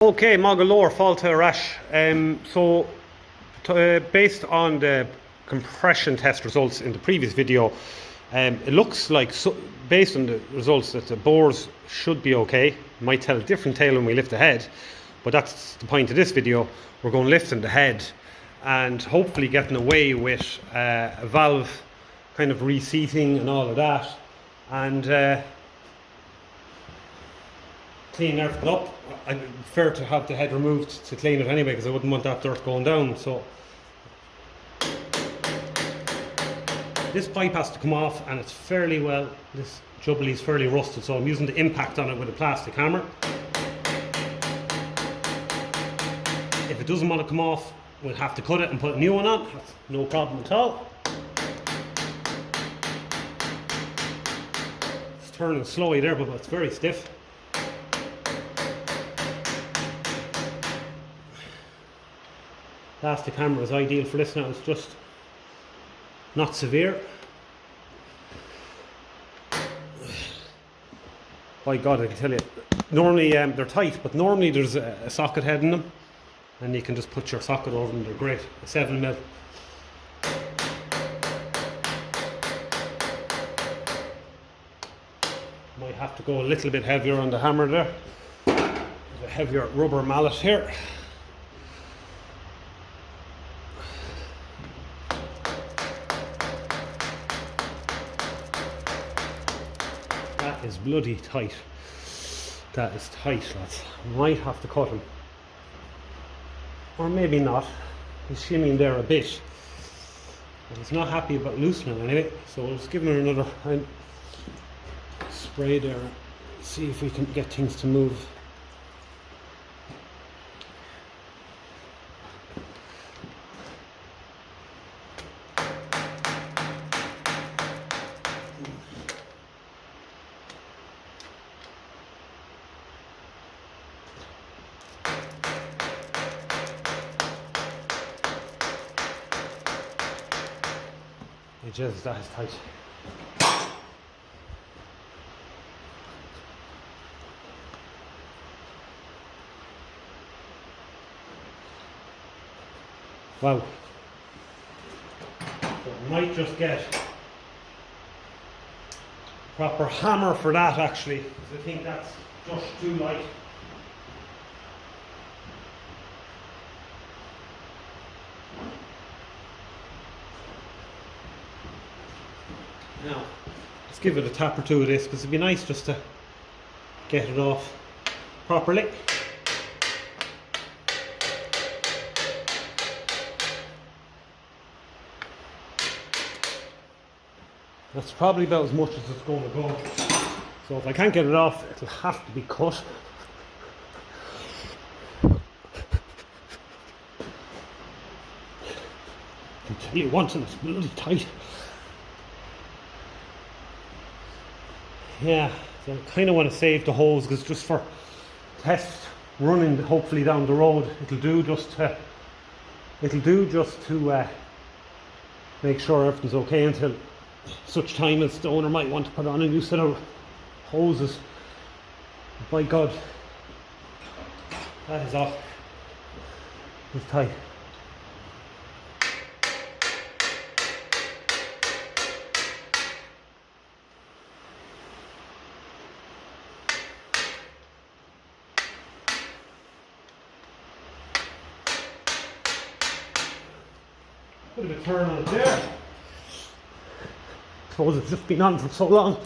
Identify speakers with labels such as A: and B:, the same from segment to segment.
A: Okay, Mogul lower fall to rash. Based on the compression test results in the previous video, it looks like, based on the results, that the bores should be okay. Might tell a different tale when we lift the head, but that's the point of this video. We're going lifting the head and hopefully getting away with a valve kind of reseating and all of that, and clean everything up. I prefer to have the head removed to clean it anyway, because I wouldn't want that dirt going down. So this pipe has to come off, and it's fairly well, this jubilee is fairly rusted, so I'm using the impact on it with a plastic hammer. If it doesn't want to come off, we'll have to cut it and put a new one on. That's no problem at all. It's turning slowly there, but it's very stiff. Plastic hammer is ideal for this now. It's just not severe. By God, I can tell you, normally they're tight, but normally there's a socket head in them, and you can just put your socket over them. They're great. A 7mm. Might have to go a little bit heavier on the hammer there. There's a heavier rubber mallet here. That is bloody tight. That is tight, lads. Might have to cut him. Or maybe not. He's shimmying there a bit. But he's not happy about loosening anyway. So we'll just give him another spray there. See if we can get things to move. Jesus, that is tight. Wow. So I might just get a proper hammer for that, actually, because I think that's just too light. Now, let's give it a tap or two of this, because it'd be nice just to get it off properly. That's probably about as much as it's going to go. So if I can't get it off, it'll have to be cut. I can tell you once, and it's bloody tight. Yeah, so I kind of want to save the hose, because just for test running, hopefully down the road, it'll do just to make sure everything's okay, until such time as the owner might want to put on a new set of hoses. By God, that is off. It's tight. Bit of a turn on it there. I suppose it's just been on for so long.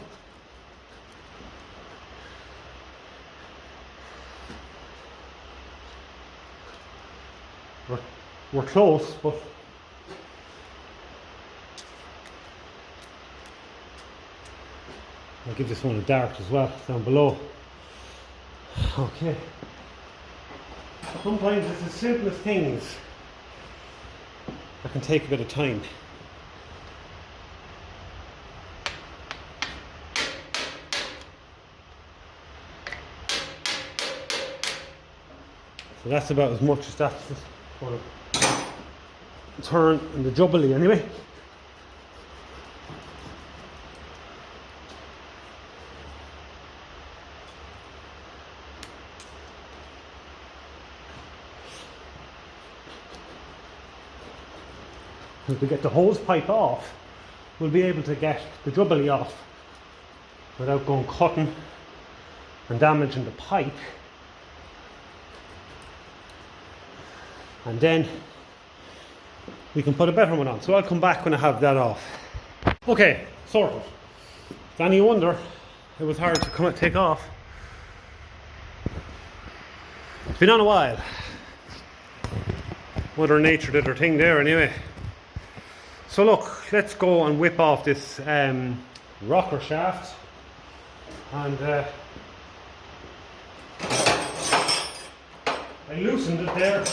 A: We're close, but I'll give this one a dart as well, down below. Okay. Sometimes it's the simplest things that can take a bit of time. So that's about as much as that's going to turn in the jubilee anyway. If we get the hose pipe off, we'll be able to get the jubilee off without going cutting and damaging the pipe. And then we can put a better one on. So I'll come back when I have that off. Okay, sorted. If any wonder, it was hard to take off. It's been on a while. Mother Nature did her thing there anyway. So look, let's go and whip off this rocker shaft. And I loosened it there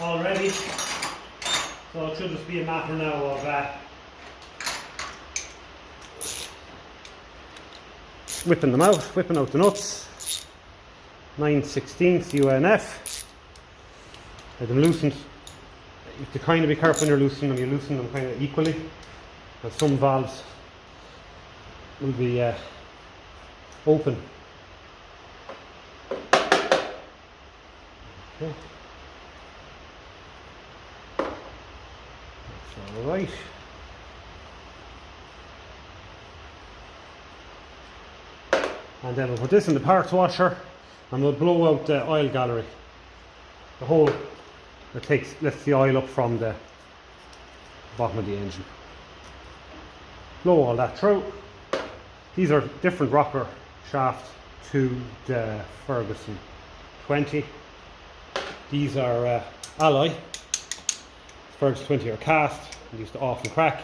A: already. So it should just be a matter now of whipping them out, whipping out the nuts. 9/16 UNF. I've them loosened. You have to kind of be careful when you're loosening them. You loosen them kind of equally. And some valves will be open. Okay. That's all right. And then we'll put this in the parts washer and we'll blow out the oil gallery. The hole that lets the oil up from the bottom of the engine. Blow all that through. These are different rocker shafts to the Ferguson 20. These are alloy. Ferguson 20 are cast. They used to off and crack.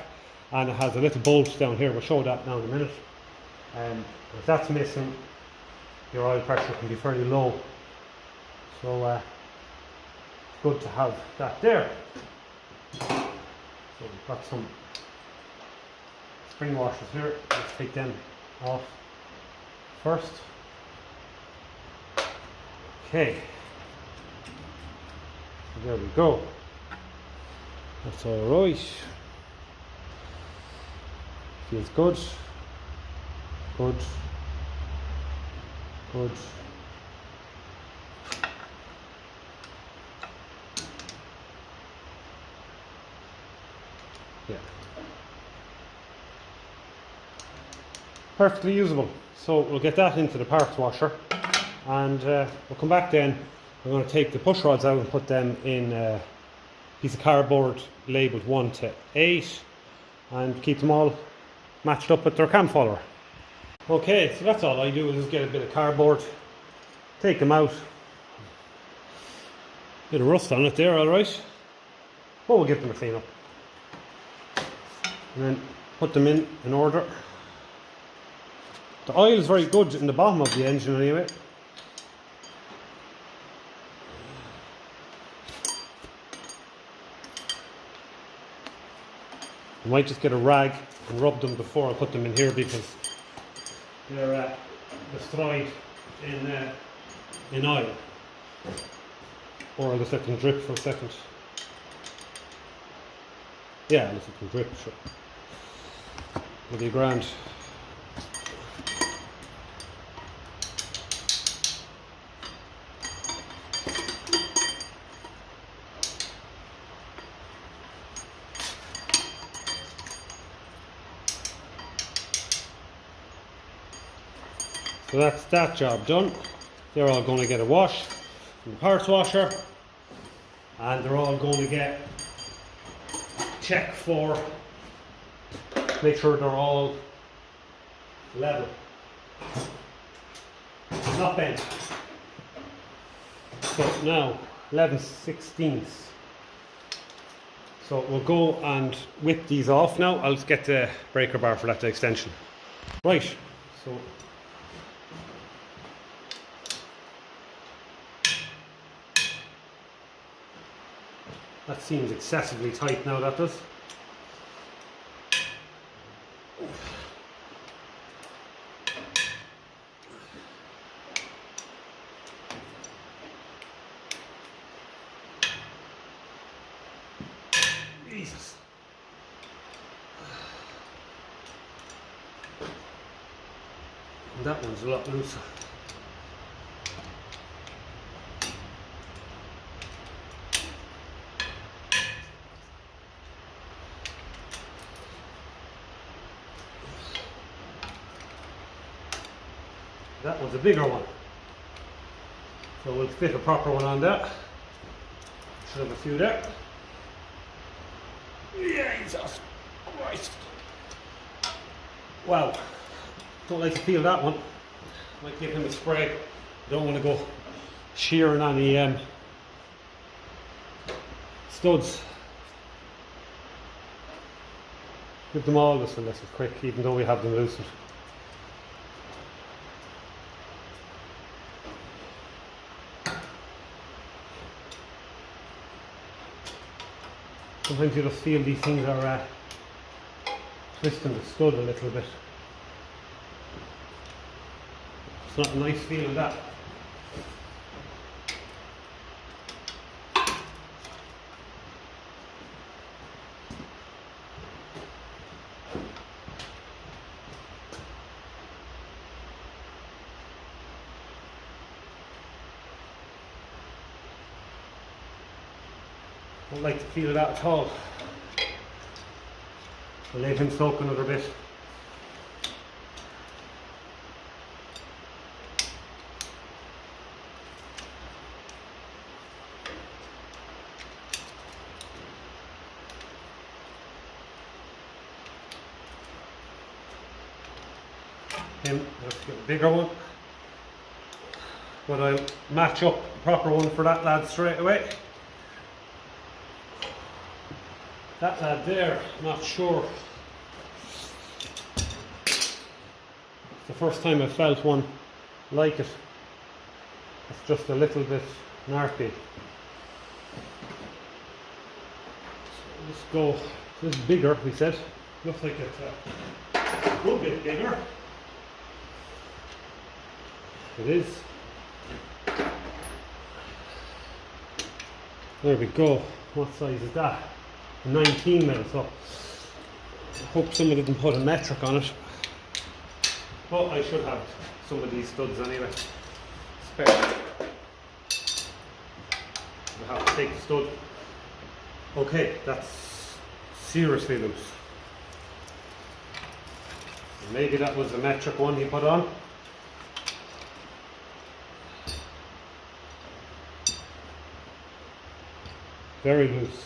A: And it has a little bolt down here. We'll show that now in a minute. If that's missing, your oil pressure can be fairly low. So it's good to have that there. So we've got some spring washers here. Let's take them off first. Okay. So there we go. That's all right. Feels good. Good. Good. Yeah. Perfectly usable. So we'll get that into the parts washer and we'll come back then. I'm going to take the push rods out and put them in a piece of cardboard labelled 1 to 8 and keep them all matched up with their cam follower. Okay, so that's all I do is just get a bit of cardboard, take them out. Bit of rust on it there, alright. But we'll give them a clean up. And then put them in order. The oil is very good in the bottom of the engine anyway. I might just get a rag and rub them before I put them in here because they're destroyed in oil. Or I'll just let them drip for a second. Yeah, I'll just let them drip, sure. It'll be grand. So that's that job done. They're all going to get a wash from the parts washer and they're all going to get checked for, make sure they're all level, not bent. So now 11/16. So we'll go and whip these off now. I'll just get the breaker bar for that extension. Right, so that seems excessively tight now, that does. Jesus. And that one's a lot looser. That one's a bigger one. So we'll fit a proper one on there. Should have a few there. Jesus Christ. Wow. Don't like to feel that one. Might give him a spray. Don't want to go shearing on the studs. Give them all this one, this is quick, even though we have them loosened. Sometimes you just feel these things are twisting the stud a little bit. It's not a nice feeling, that. I don't like to feel that at all. I'll leave him soak another bit. Let's get a bigger one. But I'll match up a proper one for that lad straight away. That lad there, not sure. It's the first time I felt one like it. It's just a little bit narky. So let's go. This is bigger, we said. Looks like it's a good bit bigger. It is. There we go. What size is that? 19 mil, so I hope someone didn't put a metric on it. But I should have some of these studs anyway. Spare. I have to take the stud. Okay, that's seriously loose. Maybe that was the metric one he put on. Very loose.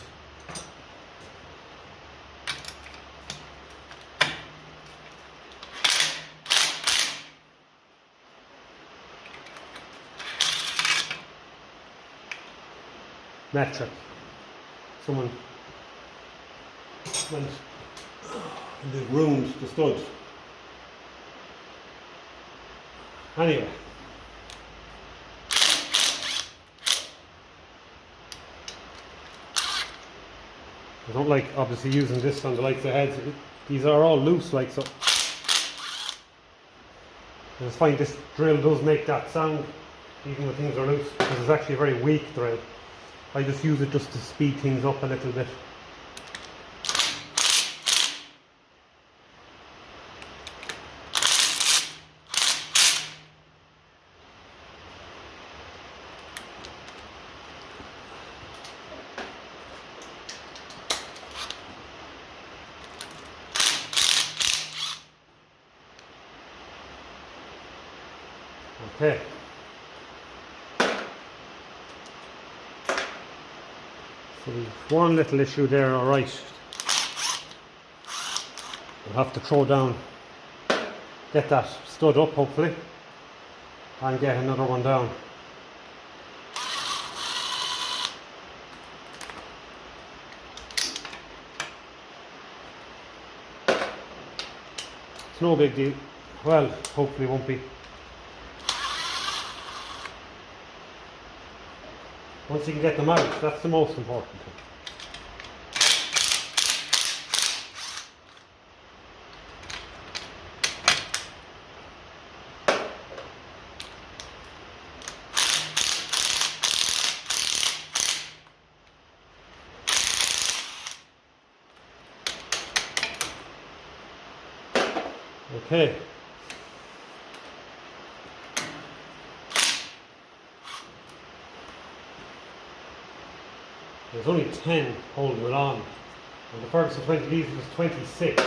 A: Metric. Someone went and they ruined the stud. Anyway. I don't like obviously using this on the likes of heads. These are all loose, like, so. I just find this drill does make that sound even when things are loose, because it's actually a very weak drill. I just use it just to speed things up a little bit. Okay. So we've one little issue there, alright. We'll have to throw down, get that stud up hopefully, and get another one down. It's no big deal. Well, hopefully it won't be. Once you can get them out, that's the most important thing. Okay. There's only 10 holding it on, and the Ferguson 20 diesel is 26.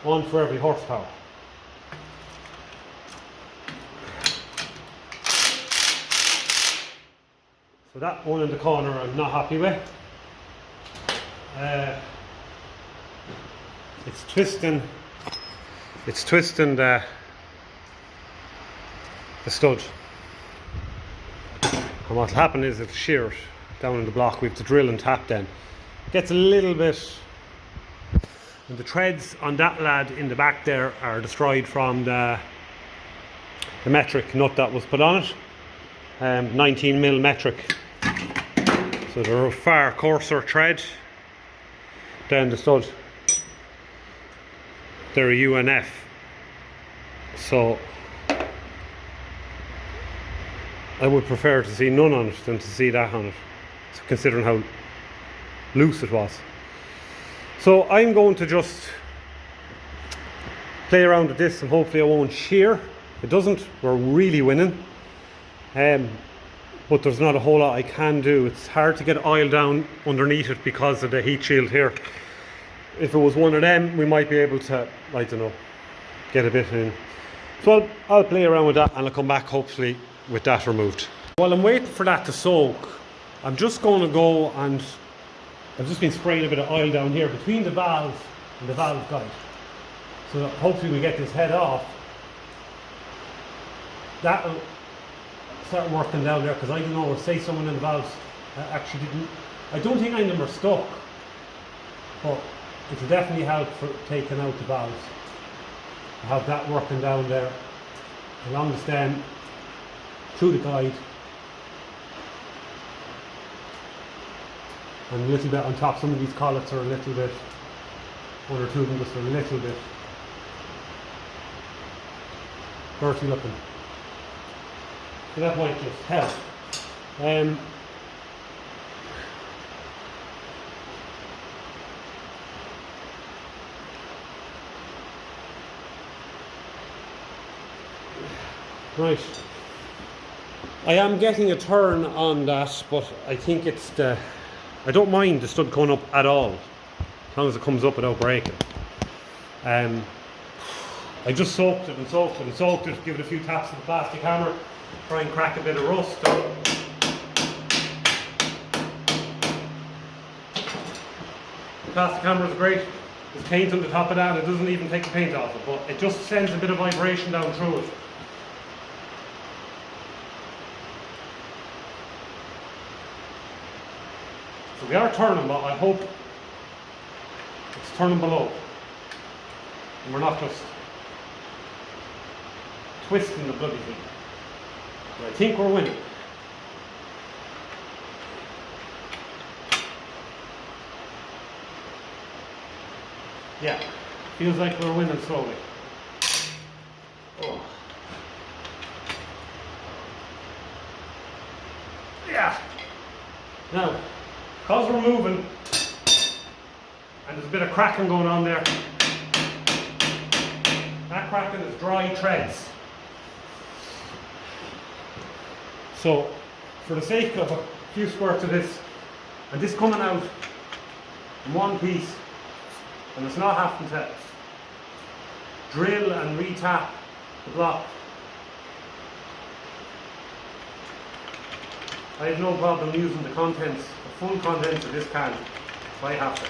A: One for every horsepower. So that one in the corner I'm not happy with. It's twisting the stud. And what'll happen is it'll shear it down in the block. We have to drill and tap then. Gets a little bit, and the threads on that lad in the back there are destroyed from the metric nut that was put on it. 19mm metric. So they're a far coarser thread down the stud. They're a UNF. So I would prefer to see none on it than to see that on it, considering how loose it was. So I'm going to just play around with this and hopefully it won't shear. If it doesn't, we're really winning. But there's not a whole lot I can do. It's hard to get oil down underneath it because of the heat shield here. If it was one of them, we might be able to, I don't know, get a bit in. So I'll play around with that and I'll come back hopefully with that removed. While I'm waiting for that to soak, I'm just going to go and I've just been spraying a bit of oil down here between the valve and the valve guide. So that hopefully we get this head off. That'll start working down there, because I don't know, say someone in the valves actually didn't, I don't think any of them are stuck, but it will definitely help for taking out the valves. I have that working down there along the stem, through the guide, and a little bit on top. Some of these collets are a little bit, one or two of them just a little bit dirty looking. So that might just help. Right. I am getting a turn on that, but I think it's the, I don't mind the stud coming up at all, as long as it comes up without breaking. I just soaked it and soaked it and soaked it, give it a few taps with the plastic hammer, try and crack a bit of rust. The plastic hammer is great. There's paint on the top of that, it doesn't even take the paint off it, but it just sends a bit of vibration down through it. So we are turning, but I hope it's turning below. And we're not just twisting the bloody thing. But I think we're winning. Yeah, feels like we're winning slowly. Oh. Yeah. Now, because we're moving, and there's a bit of cracking going on there, that cracking is dry threads. So, for the sake of a few squirts of this, and this coming out in one piece, and it's not having to drill and re-tap the block, I have no problem using the contents, the full contents of this can, if I have to.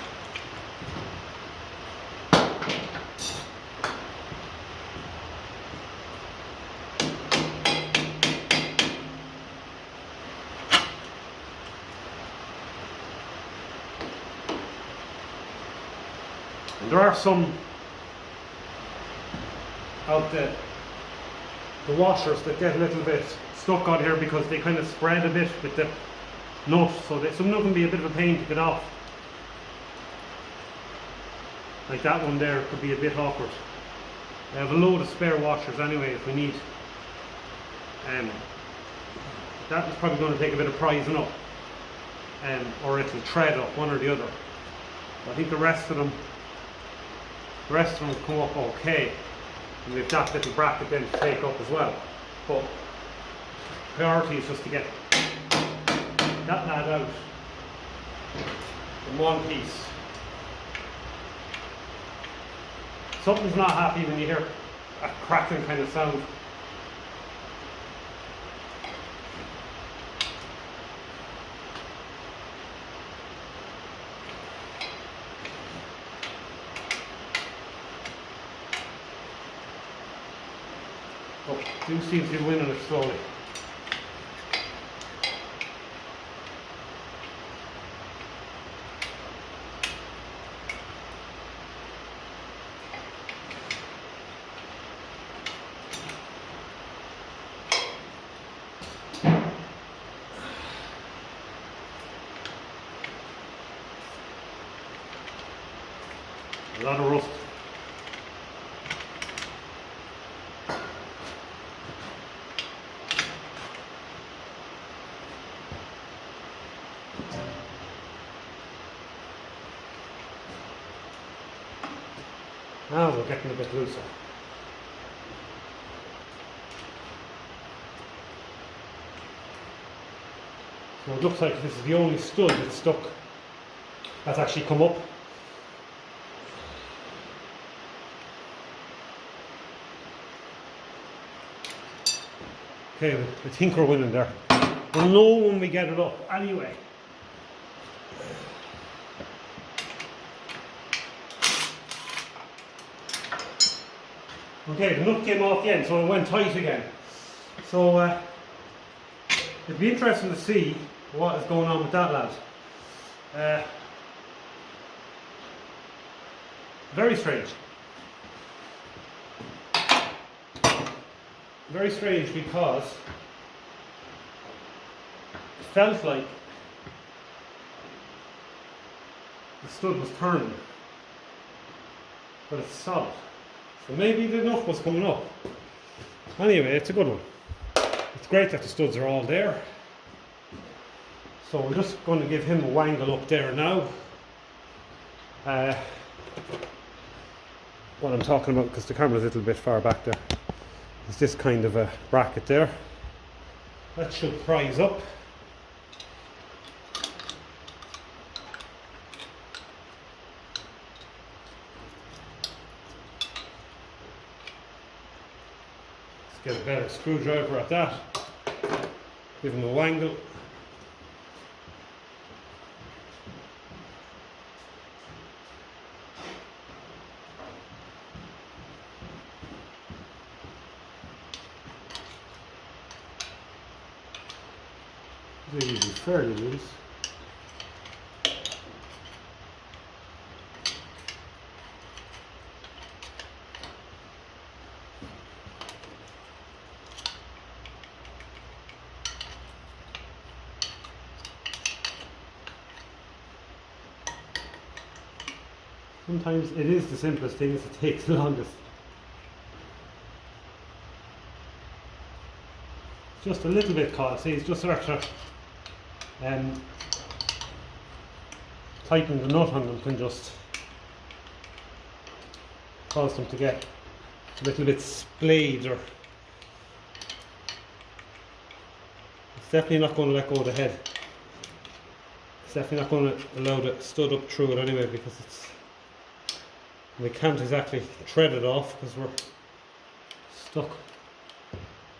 A: And there are some out there, the washers that get a little bit stuck on here because they kind of spread a bit with the nut, so that some of them can be a bit of a pain to get off. Like that one there could be a bit awkward. I have a load of spare washers anyway if we need. That is probably going to take a bit of prizing up, or it'll tread up, one or the other. I think the rest of them will come up okay. And we've that little bracket then to take up as well. But priority is just to get that lad out in one piece. Something's not happy when you hear a cracking kind of sound. do seem to be winning it slowly. A lot of rust. Now we're getting a bit looser. So it looks like this is the only stud that's stuck, that's actually come up. Okay, I think we're winning there. We'll know when we get it up anyway. Okay, the nut came off again, so it went tight again. So it'd be interesting to see what is going on with that, lad. Very strange. Very strange because it felt like the stud was turning, but it's solid. So maybe the nut was coming up. Anyway, it's a good one. It's great that the studs are all there. So we're just going to give him a wangle up there now. What I'm talking about, because the camera's a little bit far back there, is this kind of a bracket there. That should prise up. Let's get a better screwdriver at that. Give him a wangle. They're usually fairly loose. Sometimes it is the simplest things that takes the longest. Just a little bit caught. See, it's just after tightening the nut on them can just cause them to get a little bit splayed, or it's definitely not going to let go of the head. It's definitely not going to allow the stud up through it anyway, because we can't exactly thread it off because we're stuck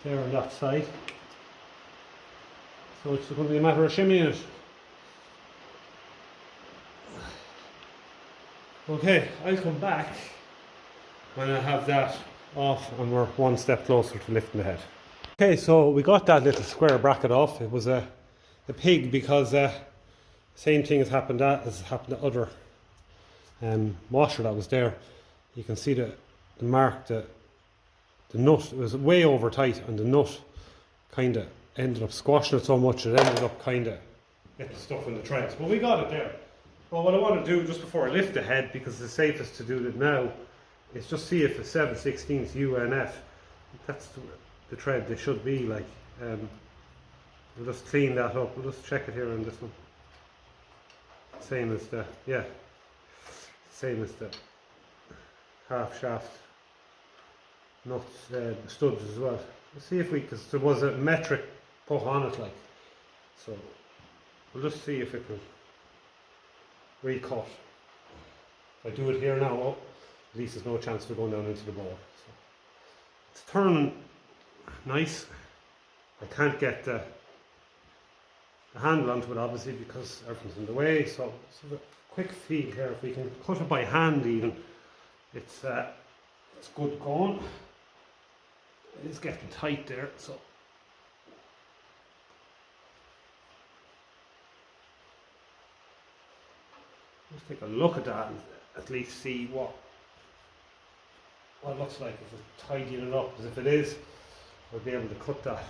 A: there on that side. So it's going to be a matter of shimmying it. Okay, I'll come back when I have that off and we're one step closer to lifting the head. Okay, so we got that little square bracket off. It was a pig, because same thing has happened to other washer that was there. You can see the mark, the nut, it was way over tight, and the nut kind of ended up squashing it so much it ended up kind of getting stuff in the threads. But we got it there. But what I want to do just before I lift the head, because it's the safest to do it now, is just see if a 7/16 UNF, that's the thread they should be like. We'll just clean that up. We'll just check it here on this one. Same as the, yeah, same as the half shaft nuts, studs as well. We'll see if because there was a metric put on it, like, so we'll just see if it can recut. If I do it here now, oh, at least there's no chance of going down into the bore. So it's turning nice. I can't get the handle onto it obviously because everything's in the way, so a quick feel here. If we can cut it by hand even, it's good going. It's getting tight there, so let's take a look at that and at least see what it looks like if it's tidying it up, because if it is, we'll be able to cut that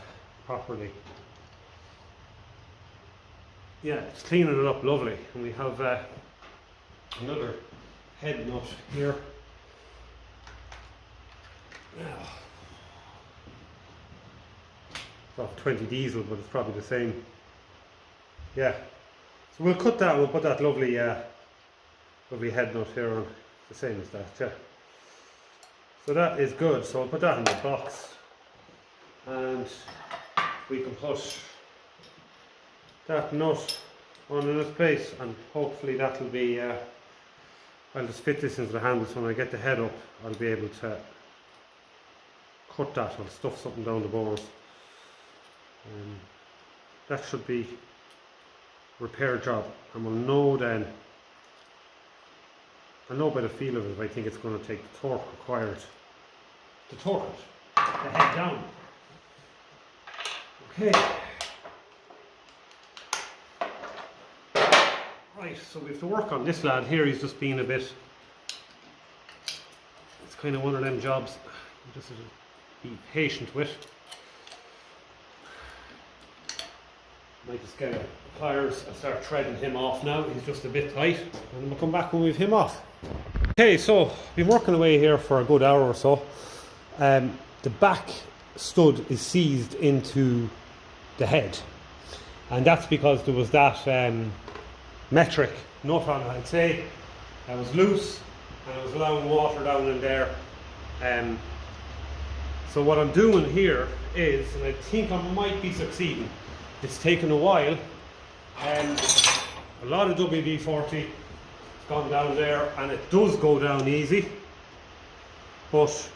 A: properly. Yeah, it's cleaning it up lovely, and we have another head nut here. Now, it's off 20 diesel, but it's probably the same. Yeah, so we'll cut that. We'll put that lovely, lovely head nut here on, the same as that. Yeah. So that is good. So I'll put that in the box, and we can put that nut on in its place, and hopefully that will be. I'll just fit this into the handle, so when I get the head up, I'll be able to cut that. I'll stuff something down the bores. That should be a repair job, and we'll know then. I'll know by the feel of it if I think it's going to take the torque required to torque it, the head down. Okay. Right, so we have to work on this lad here. He's just being a bit, it's kind of one of them jobs you just have to be patient with. Might just get a pliers and start threading him off now. He's just a bit tight, and we'll come back when we've him off. Okay, so been working away here for a good hour or so. The back stud is seized into the head, and that's because there was that metric nut on it, I'd say, that was loose, and it was allowing water down in there. So what I'm doing here is, and I think I might be succeeding, it's taken a while, and a lot of WD-40 has gone down there, and it does go down easy, but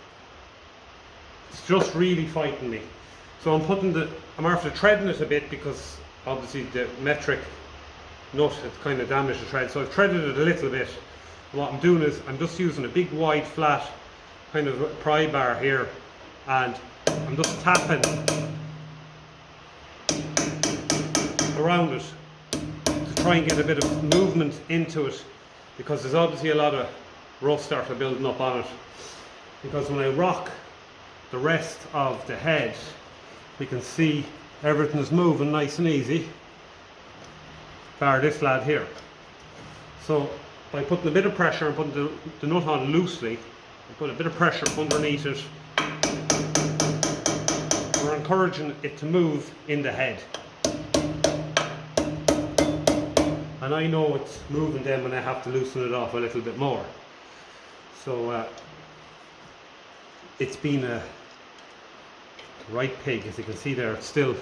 A: it's just really fighting me. So I'm after threading it a bit, because obviously the metric nut had kind of damaged the thread, so I've threaded it a little bit. And what I'm doing is I'm just using a big wide flat kind of pry bar here, and I'm just tapping around it to try and get a bit of movement into it, because there's obviously a lot of rust started building up on it. Because when I rock the rest of the head, we can see everything's moving nice and easy, bar this lad here. So by putting a bit of pressure and putting the nut on loosely, I put a bit of pressure underneath it, we're encouraging it to move in the head. And I know it's moving then when I have to loosen it off a little bit more. So it's been a right pig, as you can see there. It's still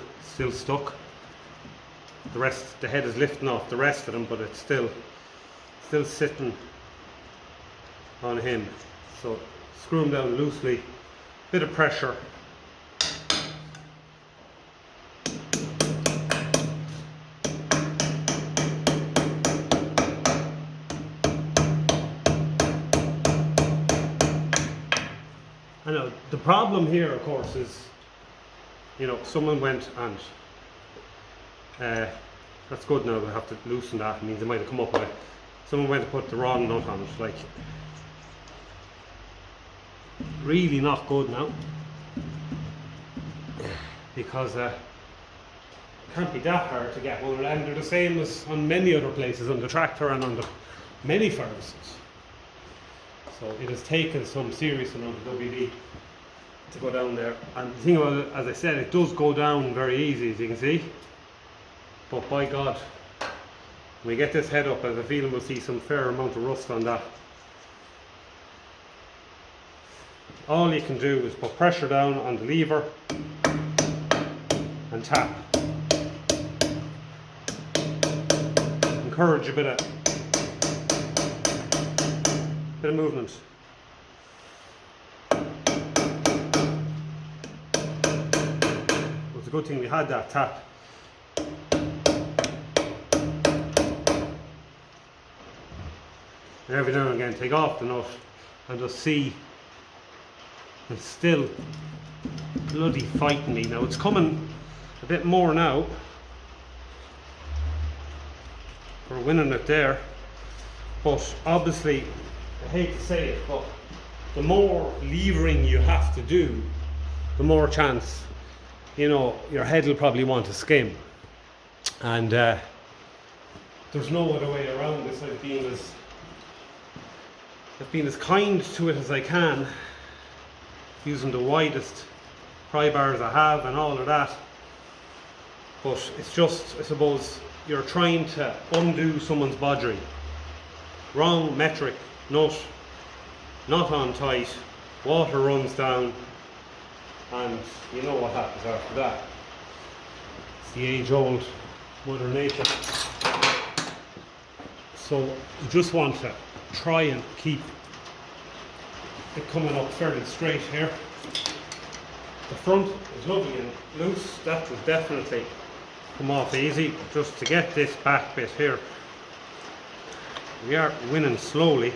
A: stuck. The head is lifting off the rest of them, but it's still sitting on him. So screw him down loosely, bit of pressure. I know the problem here, of course, is, you know, someone went and that's good now. I have to loosen that. It means it might have come up with it. Someone went to put the wrong nut on it, like really not good now, because it can't be that hard to get one, and they're the same as on many other places on the tractor and on the many Fergusons. So it has taken some serious amount of WD to go down there. And the thing about it, as I said, it does go down very easy, as you can see. But by God, when we get this head up, I have a feeling we'll see some fair amount of rust on that. All you can do is put pressure down on the lever and tap. Encourage a bit of movement. It's a good thing we had that tap. And every now and again take off the nut and just see it's still bloody fighting me. Now it's coming a bit more now. We're winning it there, but obviously, I hate to say it, but the more levering you have to do, the more chance, you know, your head will probably want to skim. And there's no other way around this. I've been as kind to it as I can, using the widest pry bars I have and all of that. But it's just, I suppose, you're trying to undo someone's bodgery. Wrong metric nut, not on tight, water runs down, and you know what happens after that. It's the age-old Mother Nature. So you just want to try and keep it coming up fairly straight here. The front is lovely and loose. That will definitely come off easy. Just to get this back bit here, we are winning slowly,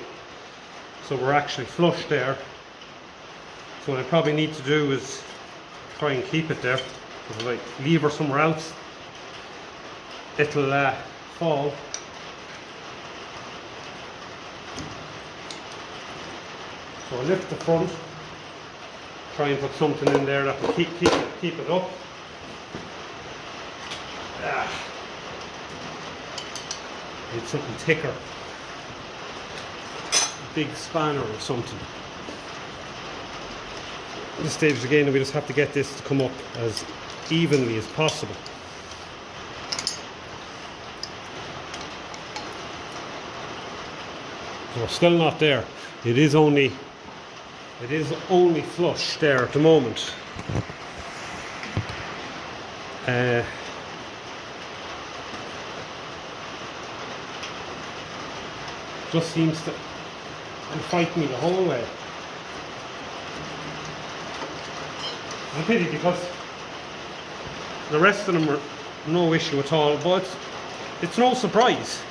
A: so we're actually flush there. So what I probably need to do is try and keep it there, because if I lever somewhere else, it'll fall. So I lift the front, try and put something in there that will keep it up. Need something thicker, a big spanner or something. At this stage again, we just have to get this to come up as evenly as possible. So we're still not there. It is only flush there at the moment. Just seems to fight me the whole way. I'm pity, because the rest of them are no issue at all, but it's no surprise.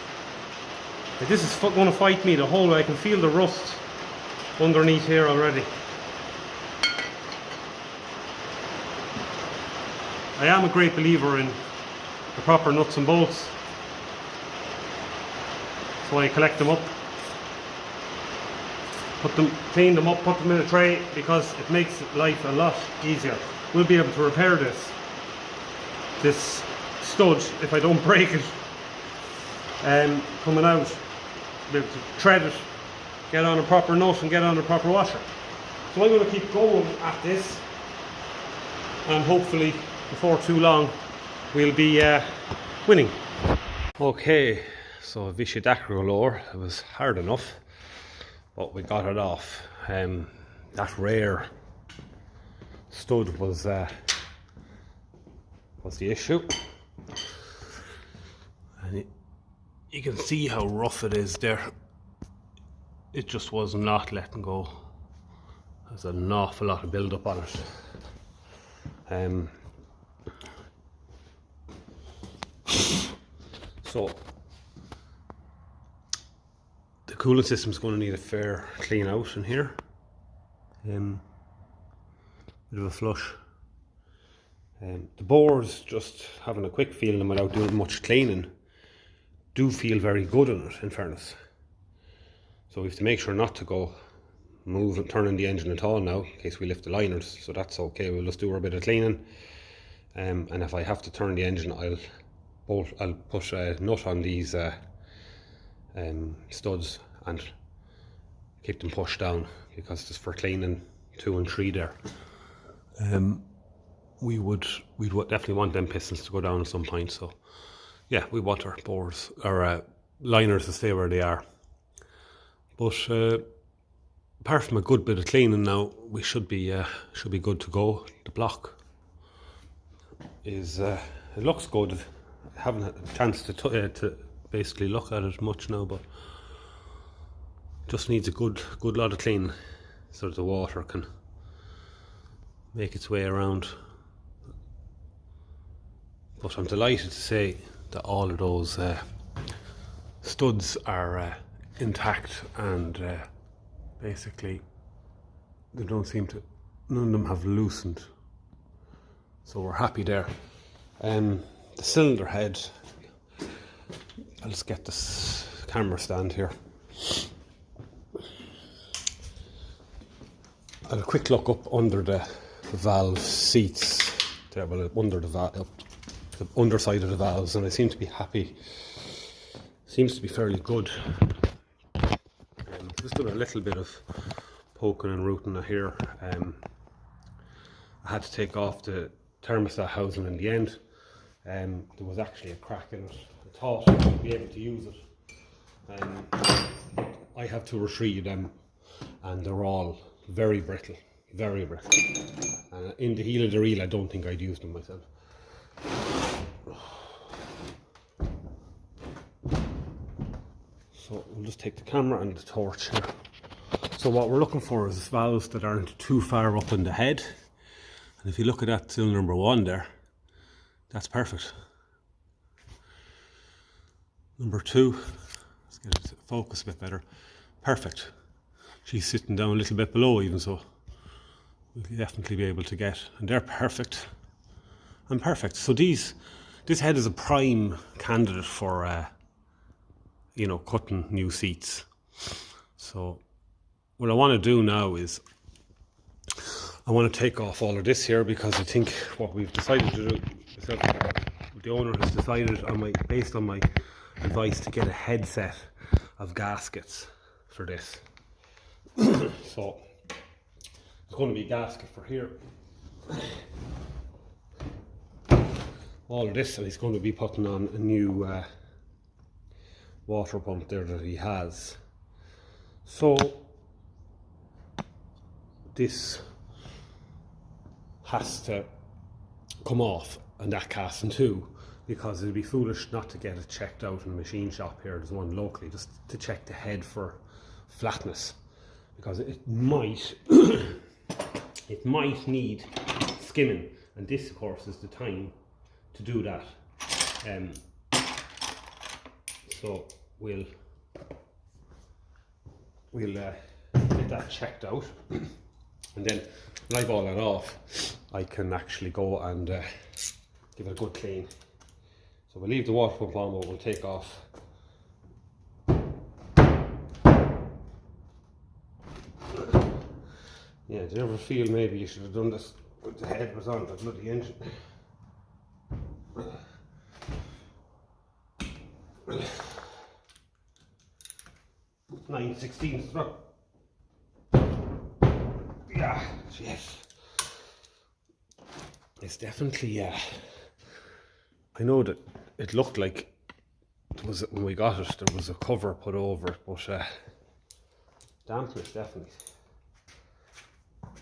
A: Like, this is going to fight me the whole way. I can feel the rust underneath here already. I am a great believer in the proper nuts and bolts. That's why I collect them up, clean them up, put them in a tray, because it makes life a lot easier. We'll be able to repair this stud if I don't break it coming out. Be able to thread it, get on a proper nut and get on a proper washer. So I'm going to keep going at this, and hopefully before too long we'll be winning. Okay, so Vichy Dacro lower, it was hard enough, but we got it off. That rear stud was the issue, and you can see how rough it is there. It just was not letting go. There's an awful lot of build up on it. So the cooling system is going to need a fair clean out in here. Bit of a flush. The bores, just having a quick feel of them without doing much cleaning, do feel very good on it, in fairness. So we have to make sure not to go move and turning the engine at all now, in case we lift the liners. So that's okay. We'll just do our bit of cleaning. And if I have to turn the engine, I'll put a nut on these studs and keep them pushed down, because just for cleaning 2 and 3 there. We'd definitely want them pistons to go down at some point. So yeah, we want our bores, our liners, to stay where they are. But apart from a good bit of cleaning now, we should be good to go. The block is it looks good. I haven't had a chance to basically look at it much now, but just needs a good lot of cleaning so that the water can make its way around. But I'm delighted to say that all of those studs are intact, and basically they don't seem to, none of them have loosened So we're happy there. The cylinder head, I'll just get this camera stand here. I'll a quick look up under the valve seats there, well, under the valve, the underside of the valves, and I seem to be happy. Seems to be fairly good. Just done a little bit of poking and rooting here. I had to take off the thermostat housing in the end. There was actually a crack in it. I thought I would be able to use it. I have to retrieve them, and they're all very brittle, very brittle. In the heel of the reel, I don't think I'd use them myself. So we'll just take the camera and the torch here. So what we're looking for is valves that aren't too far up in the head. And if you look at that cylinder number 1 there, that's perfect. Number 2, let's get it to focus a bit better. Perfect. She's sitting down a little bit below even, so we'll definitely be able to get, and they're perfect. And perfect. So this head is a prime candidate for you know, cutting new seats. So what I want to do now is I want to take off all of this here, because I think what we've decided to do, the owner has decided, based on my advice, to get a headset of gaskets for this. So it's going to be a gasket for here, all of this, and he's going to be putting on a new water pump there that he has. So this has to come off, and that casting too, because it'd be foolish not to get it checked out in a machine shop here. There's one locally, just to check the head for flatness, because it might it might need skimming, and this of course is the time to do that. So we'll get that checked out, and then when I've all that off, I can actually go and give it a good clean. So we'll leave the water pump on, but we'll take off. Yeah, do you ever feel maybe you should have done this with the head was on the bloody engine? 9/16 through. Yeah, yes. It's definitely, I know that it looked like it was, when we got it, there was a cover put over it, but dampness definitely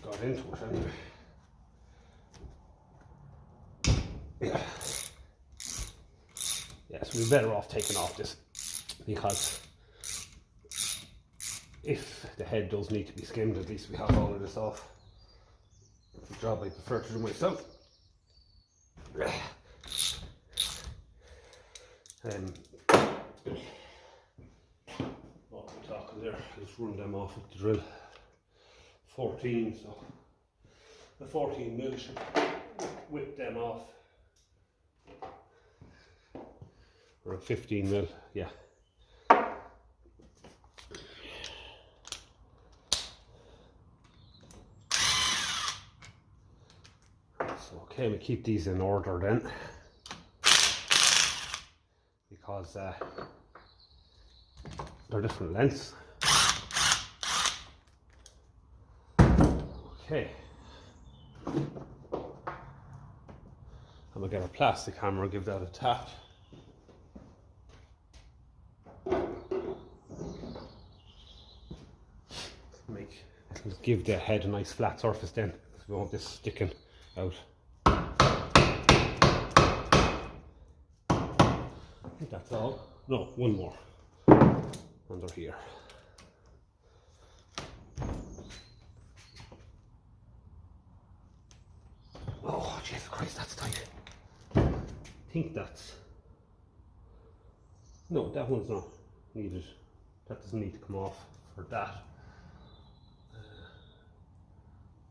A: got into it anyway. Yeah. Yeah, so we're better off taking off this, because if the head does need to be skimmed, at least we have all of this off. It's a job I prefer to do myself. What we're talking there, let's run them off with the drill. 14, so the 14mm should whip them off. Or a 15mm, yeah. So okay, we keep these in order then, because they're different lengths. Okay. I'm gonna get a plastic hammer, give that a tap. It'll give the head a nice flat surface then, because we want this sticking out. I think that's all. No, one more under here. Oh, Jesus Christ, that's tight. I think that's... No, that one's not needed. That doesn't need to come off for that.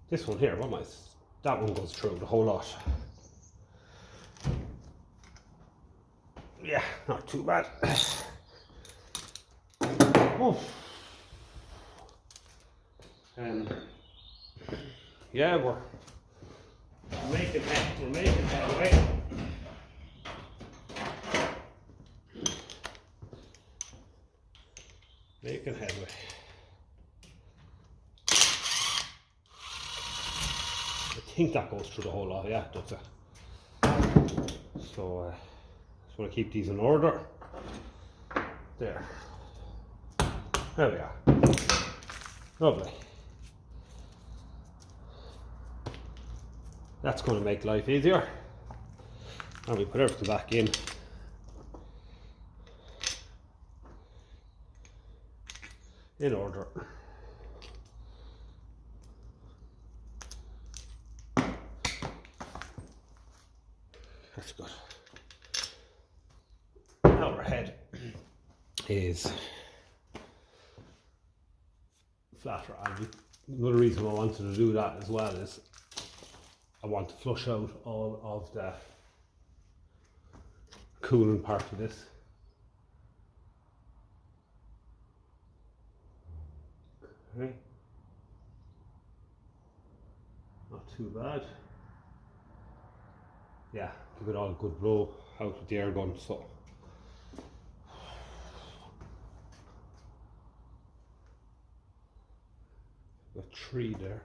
A: This one here, what am I? That one goes through the whole lot. Yeah, not too bad. Oh. Yeah, we're making headway. Making headway. I think that goes through the whole lot. Yeah, it does. So just want to keep these in order. There. There we are. Lovely. That's going to make life easier. And we put everything back in order. That's good. Now our head is flatter. Another reason I wanted to do that as well is I want to flush out all of the cooling part of this. Okay. Not too bad. Yeah, give it all a good blow out with the air gun. So got 3 there.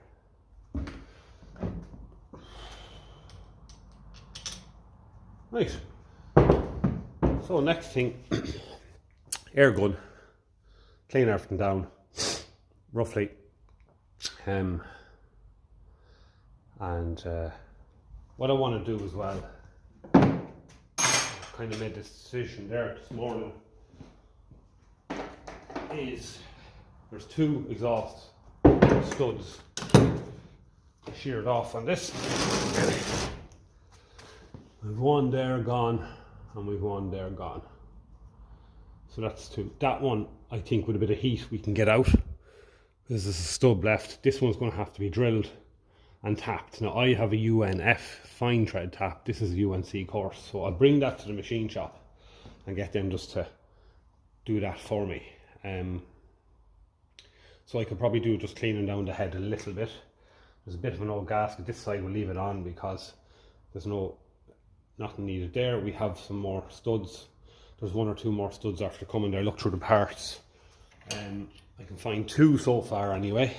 A: Right. So next thing, air gun, clean everything down roughly, and what I want to do as well, kind of made this decision there this morning, is there's 2 exhaust studs sheared off on this. We've 1 there gone, and we've 1 there gone. So that's 2. That one, I think, with a bit of heat, we can get out. There's a stub left. This one's going to have to be drilled and tapped. Now, I have a UNF fine thread tap. This is a UNC course. So I'll bring that to the machine shop and get them just to do that for me. So I could probably do just cleaning down the head a little bit. There's a bit of an old gasket. This side we'll leave it on because there's nothing needed there. We have some more studs. There's 1 or 2 more studs after coming there. Look through the parts. I can find 2 so far anyway.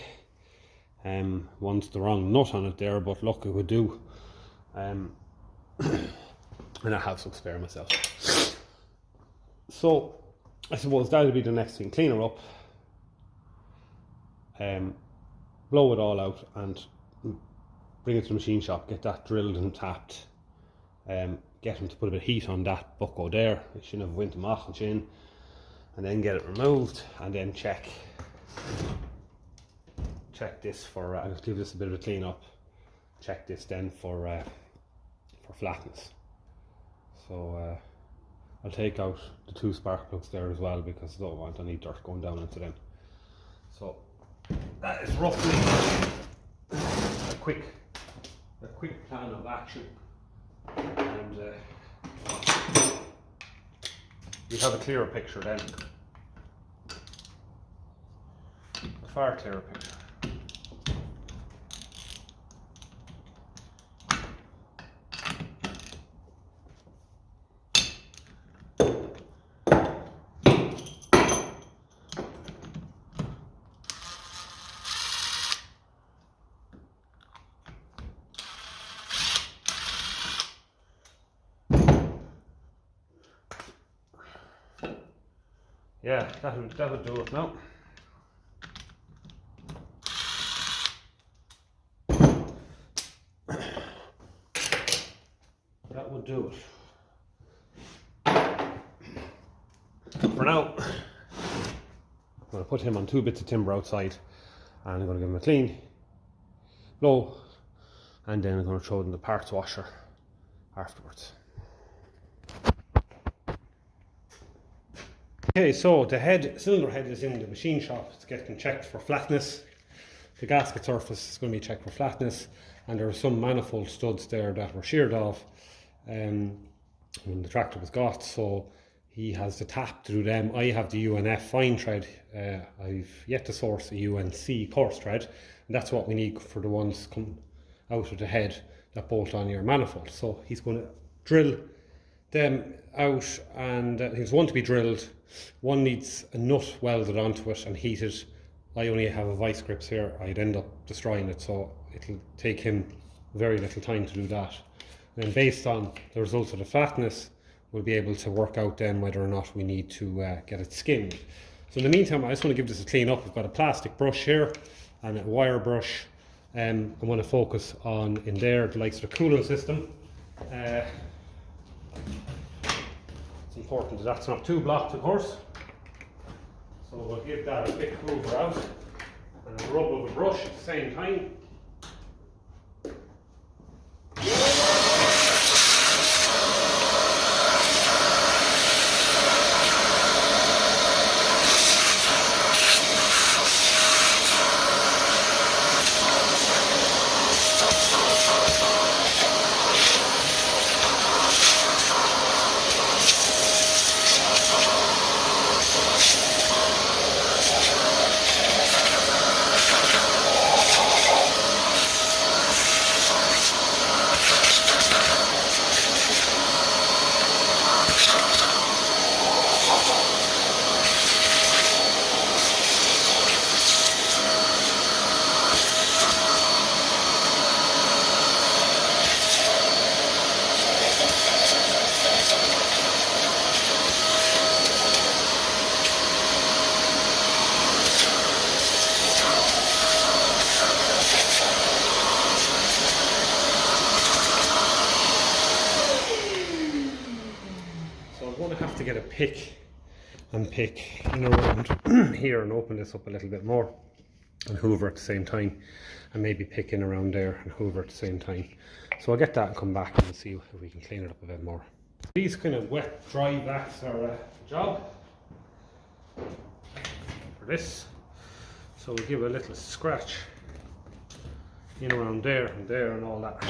A: One's the wrong nut on it there, but look, it would do. And I have some spare myself. So I suppose that'll be the next thing. Clean her up, blow it all out, and bring it to the machine shop. Get that drilled and tapped. Get them to put a bit of heat on that bucko there. It shouldn't have went to mach and chin, and then get it removed, and then check this for. I'll just give this a bit of a clean up. Check this then for flatness. So I'll take out the 2 spark plugs there as well because I don't want any dirt going down into them. So that is roughly a quick plan of action, and you have a clearer picture then, a far clearer picture. Yeah, that would do it now. That would do it. For now, I'm going to put him on 2 bits of timber outside, and I'm going to give him a clean blow, and then I'm going to throw it in the parts washer afterwards. Okay, so the cylinder head is in the machine shop. It's getting checked for flatness. The gasket surface is going to be checked for flatness, and there are some manifold studs there that were sheared off. when the tractor was got, so he has the tap to do them. I have the UNF fine thread. I've yet to source a UNC coarse thread, and that's what we need for the ones come out of the head that bolt on your manifold. So he's going to drill them out, and there's one to be drilled. One needs a nut welded onto it and heated. I only have a vice grips here. I'd end up destroying it, so it'll take him very little time to do that. And based on the results of the flatness, we'll be able to work out then whether or not we need to get it skimmed. So in the meantime, I just want to give this a clean up. I've got a plastic brush here and a wire brush. I want to focus on in there the likes of the cooling system. It's important that that's not too blocked, of course. So we'll give that a quick hoover out and a rub of a brush at the same time. To get a pick in around here and open this up a little bit more and hoover at the same time, and maybe pick in around there and hoover at the same time. So I'll get that and come back and we'll see if we can clean it up a bit more. These kind of wet dry vacs are a job for this, so we'll give a little scratch in around there and all that.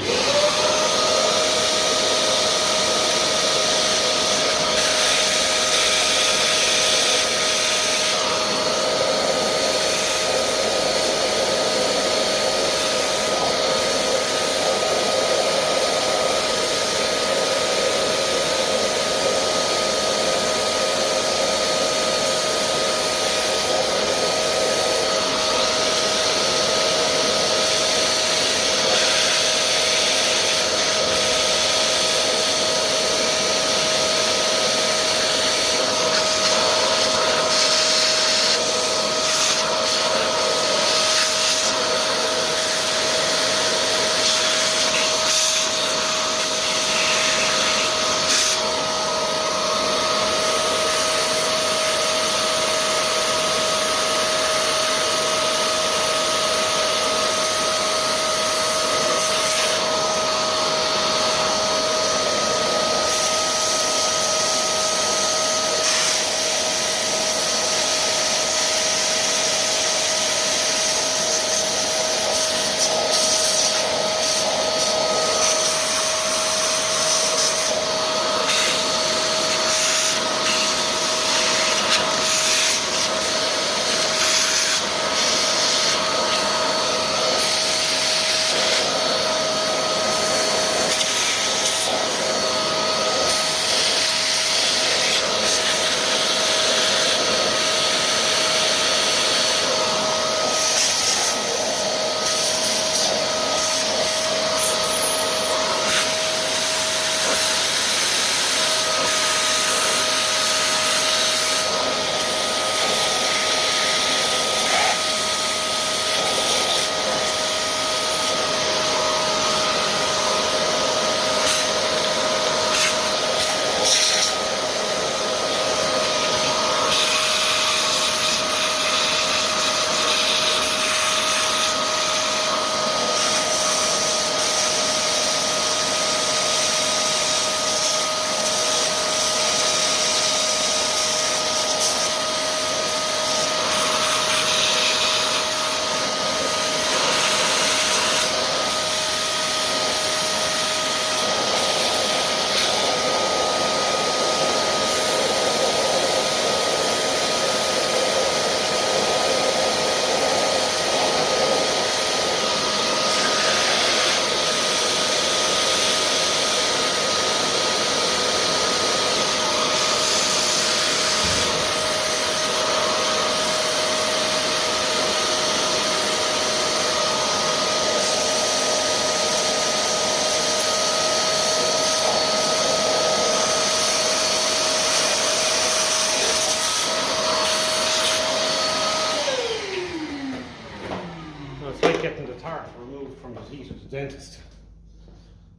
A: getting the tarp removed from the teeth of the dentist.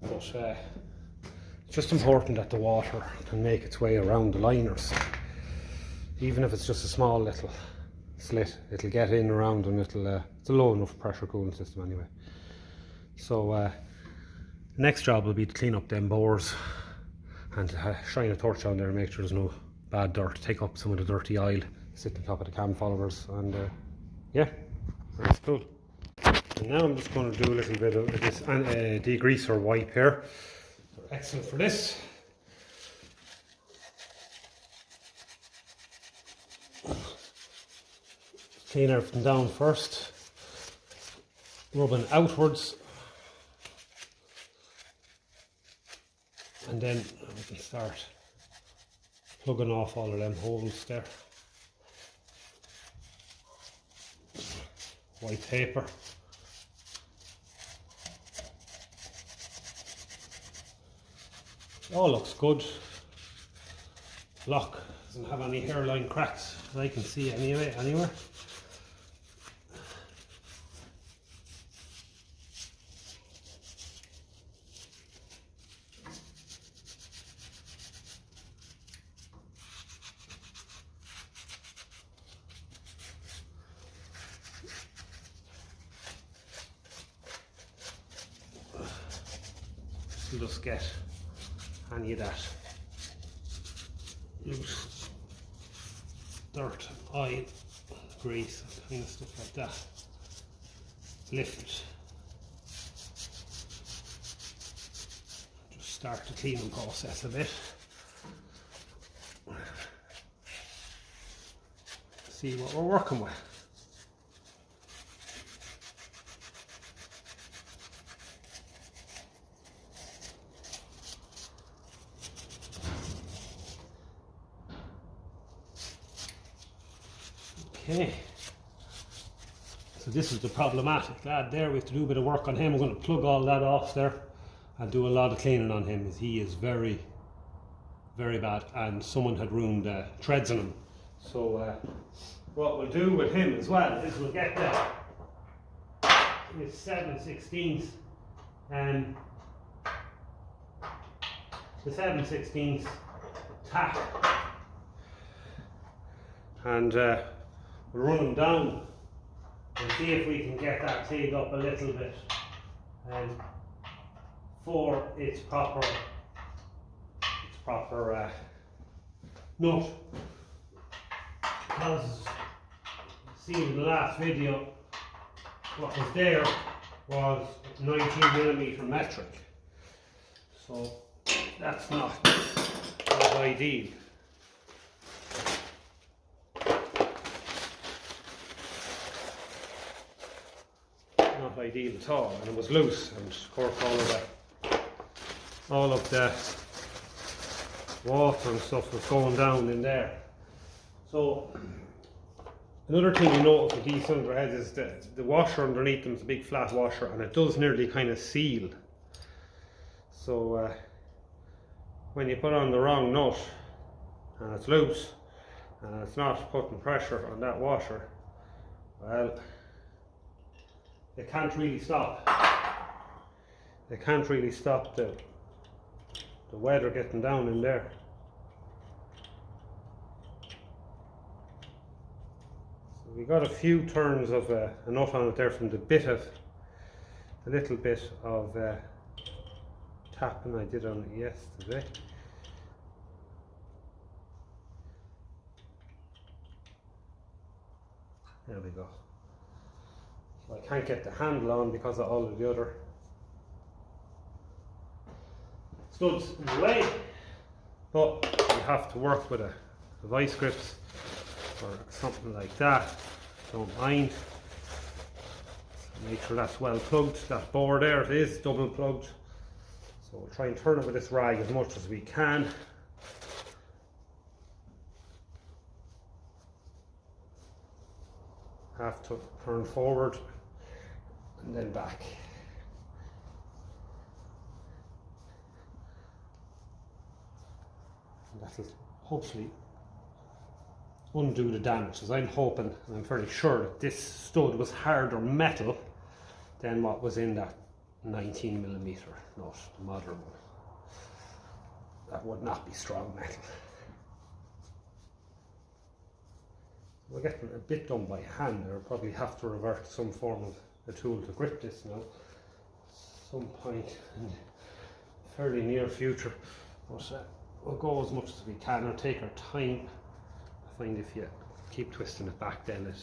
A: But it's just important that the water can make its way around the liners. Even if it's just a small little slit, it'll get in around and it's a low enough pressure cooling system anyway. So the next job will be to clean up them bores and shine a torch down there and make sure there's no bad dirt, take up some of the dirty oil, sit on top of the cam followers, and yeah, that's cool. And now I'm just going to do a little bit of this degreaser wipe here. They're excellent for this. Clean everything down first, rubbing outwards, and then we can start plugging off all of them holes there. White paper. It all looks good. Lock doesn't have any hairline cracks that I can see anywhere. You just get any of that loose dirt, oil, grease, kind of stuff like that. Lift it. Just start the cleaning process a bit. See what we're working with. Okay, so this is the problematic lad there. We have to do a bit of work on him. We're going to plug all that off there and do a lot of cleaning on him. He is very, very bad, and someone had ruined treads on him. So what we'll do with him as well is we'll get his 7/16 and the 7/16 tack, and we'll run them down and see if we can get that cleaned up a little bit for its proper nut. Because see in the last video what was there was 19mm metric, so that's not ideal. Not ideal at all, and it was loose, and of course all of the water and stuff was going down in there. So another thing you notice with these cylinder heads is that the washer underneath them is a big flat washer, and it does nearly kind of seal. So when you put on the wrong nut and it's loose and it's not putting pressure on that washer, well, they can't really stop. They can't really stop the weather getting down in there. So we got a few turns of a nut on it there from the little bit of tapping I did on it yesterday. There we go. So I can't get the handle on because of all of the other studs in the way, but you have to work with a vice grips or something like that. Don't mind. Make sure that's well plugged. That bore there, it is double plugged. So we'll try and turn it with this rag as much as we can. Have to turn forward and then back. And that'll hopefully undo the damage, as I'm hoping and I'm fairly sure that this stud was harder metal than what was in that 19mm nut, the modern one. That would not be strong metal. We're getting a bit done by hand. I'll probably have to revert to some form of a tool to grip this now, some point in the fairly near future. But we'll go as much as we can or take our time. I find if you keep twisting it back, then it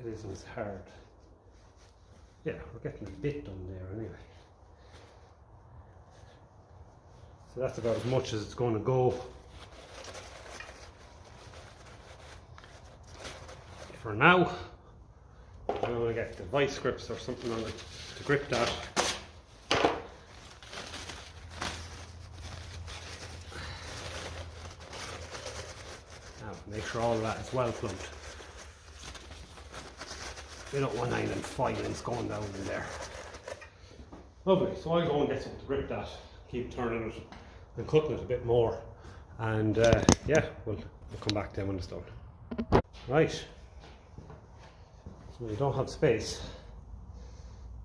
A: isn't as hard. Yeah, we're getting a bit done there anyway. So that's about as much as it's going to go for now. I'm going to get the vice grips or something on it to grip that. Now make sure all of that is well plugged. We don't want any filings going down in there. Lovely, so I'll go and get something to grip that, keep turning it and cutting it a bit more, and yeah, we'll come back then when it's done. Right, so when you don't have space,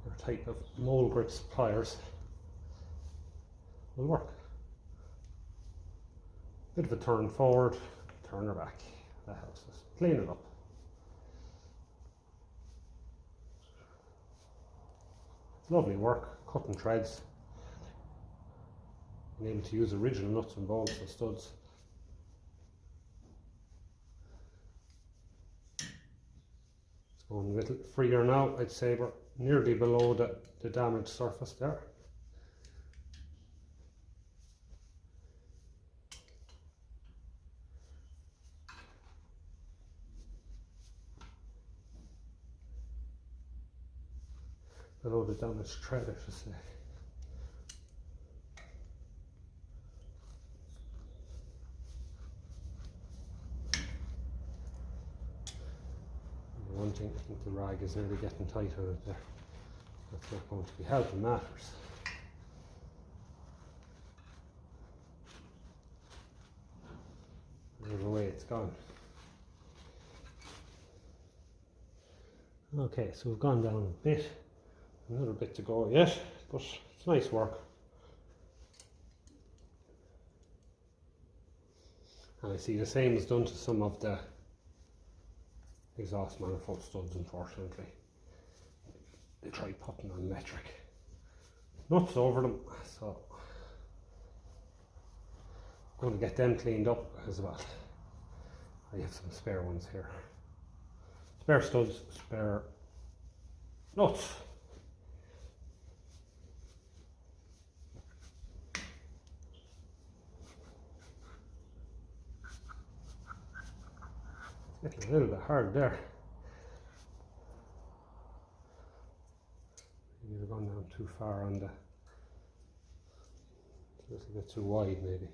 A: your type of mole grips pliers will work. Bit of a turn forward, turn her back, that helps us clean it up. It's lovely work, cutting threads. Being able to use original nuts and bolts and studs. It's going a little freer now. I'd say we're nearly below the damaged surface there. Below the damaged thread, I should say. One thing, I think the rag is nearly getting tight out of there. That's not going to be helping matters. There's the way it's gone. Okay, so we've gone down a bit. A little bit to go yet, but it's nice work. And I see the same is done to some of the exhaust manifold studs, unfortunately. They try putting on metric nuts over them, so I'm going to get them cleaned up as well. I have some spare ones here. Spare studs, spare nuts. It's getting a little bit hard there. Maybe we've gone down too far on the, it's a little bit too wide maybe.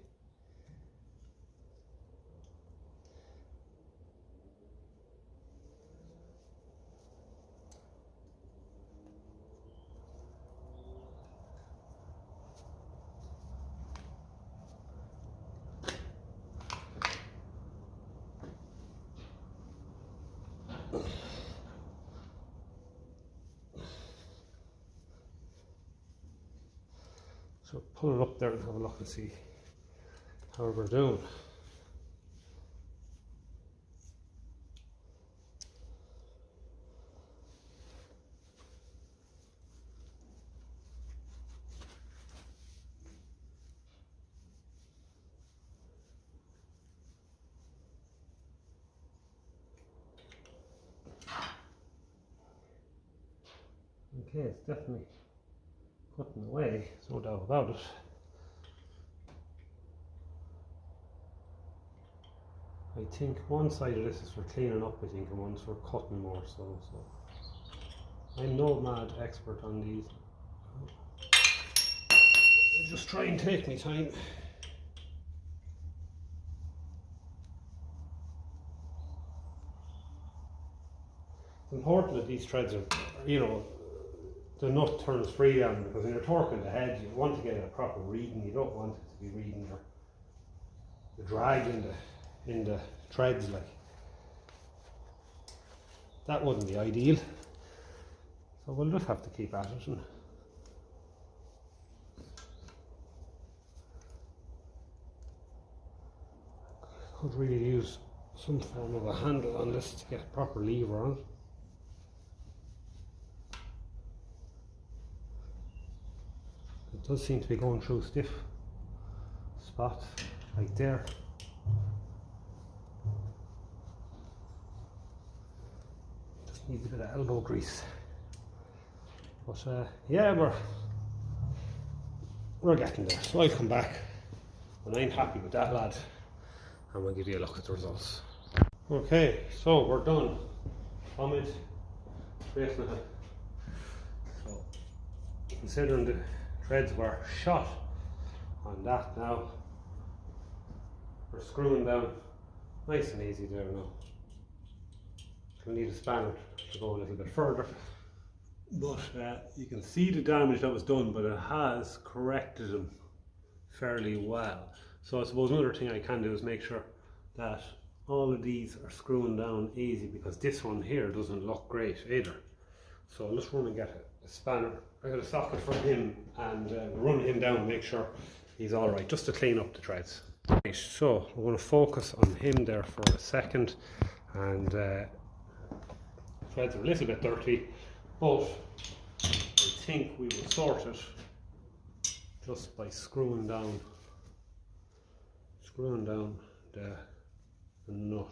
A: So pull it up there and have a look and see how we're doing. Okay, it's definitely cutting away, there's no doubt about it. I think one side of this is for cleaning up, I think, and one's for cutting more so. I'm no mad expert on these. I just try and take my time. It's important that these threads are, you know, the nut turns free on them, because when you're torquing the head, you want to get a proper reading. You don't want it to be reading the drag in the threads, like. that wouldn't be ideal. So we'll just have to keep at it. And could really use some form of a handle on this to get a proper lever on it. It does seem to be going through stiff spots like there. Just needs a bit of elbow grease. But yeah, we're getting there. So I'll come back when I'm happy with that, lad, and we'll give you a look at the results. Okay, so we're done. Comment, straight now. So considering the threads were shot on that now, we're screwing down nice and easy there now. We'll need a spanner to go a little bit further, but you can see the damage that was done, but it has corrected them fairly well. So I suppose another thing I can do is make sure that all of these are screwing down easy, because this one here doesn't look great either. So I'll just run and get a spanner. I got a socket for him and run him down and make sure he's all right, just to clean up the threads. Right, so we're going to focus on him there for a second, and threads are a little bit dirty, but I think we will sort it just by screwing down the nut.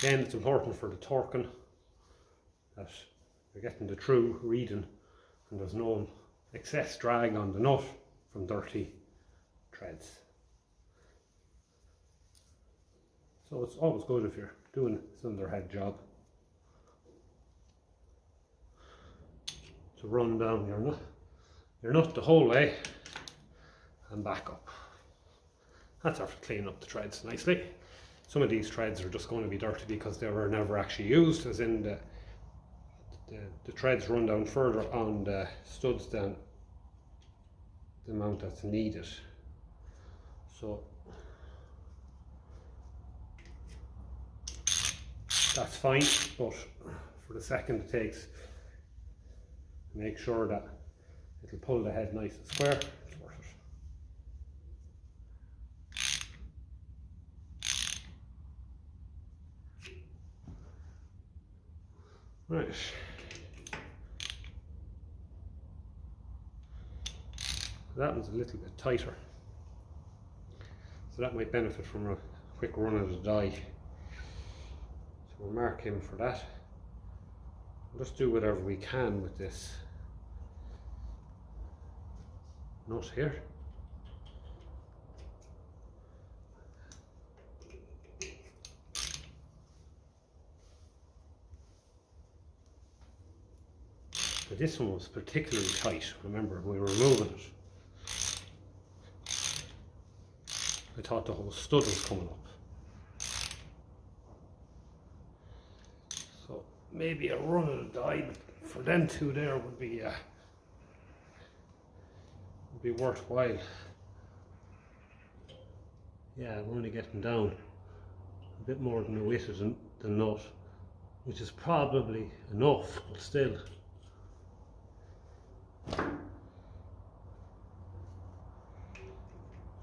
A: Again, it's important for the torquing that you're getting the true reading and there's no excess drag on the nut from dirty threads. So it's always good if you're doing this underhead job to run down your nut the whole way and back up. That's after cleaning up the threads nicely. Some of these threads are just going to be dirty because they were never actually used, as in the threads run down further on the studs than the amount that's needed. So that's fine, but for the second it takes, make sure that it'll pull the head nice and square. It's worth it. Right. That one's a little bit tighter, so that might benefit from a quick run of the die. So we'll mark him for that. We'll just do whatever we can with this nut here. But this one was particularly tight, remember, when we were removing it. I thought the whole stud was coming up. So maybe a run of the die for them two there would be worthwhile. Yeah, I'm only getting down a bit more than the width of the nut, which is probably enough, but still.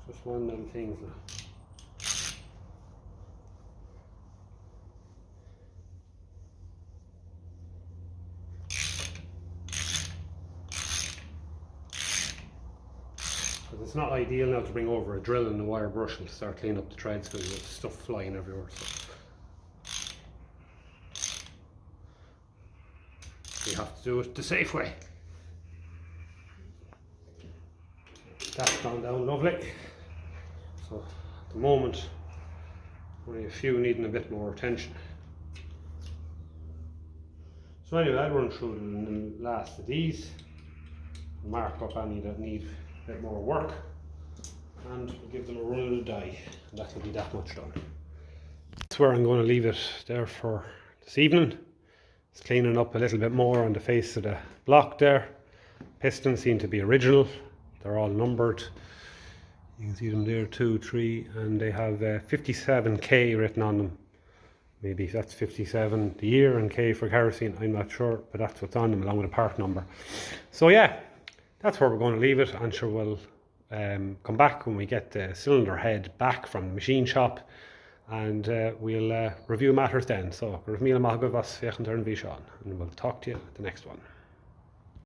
A: Just one of them things now. It's not ideal now to bring over a drill and a wire brush and start cleaning up the threads because there's stuff flying everywhere. So you have to do it the safe way. That's gone down lovely. So at the moment, only a few needing a bit more attention. So anyway, I'll run through the last of these, mark up any that need a bit more work, and we'll give them a run of the die, and that will be that much done. That's where I'm going to leave it there for this evening. It's cleaning up a little bit more on the face of the block there. Pistons seem to be original, They're all numbered. You can see them there, 2, 3, and they have 57k written on them. Maybe that's 57 the year and K for kerosene, I'm not sure, but that's what's on them along with a part number. So yeah, that's where we're going to leave it. I'm sure we'll come back when we get the cylinder head back from the machine shop, and we'll review matters then. So, and we'll talk to you at the next one.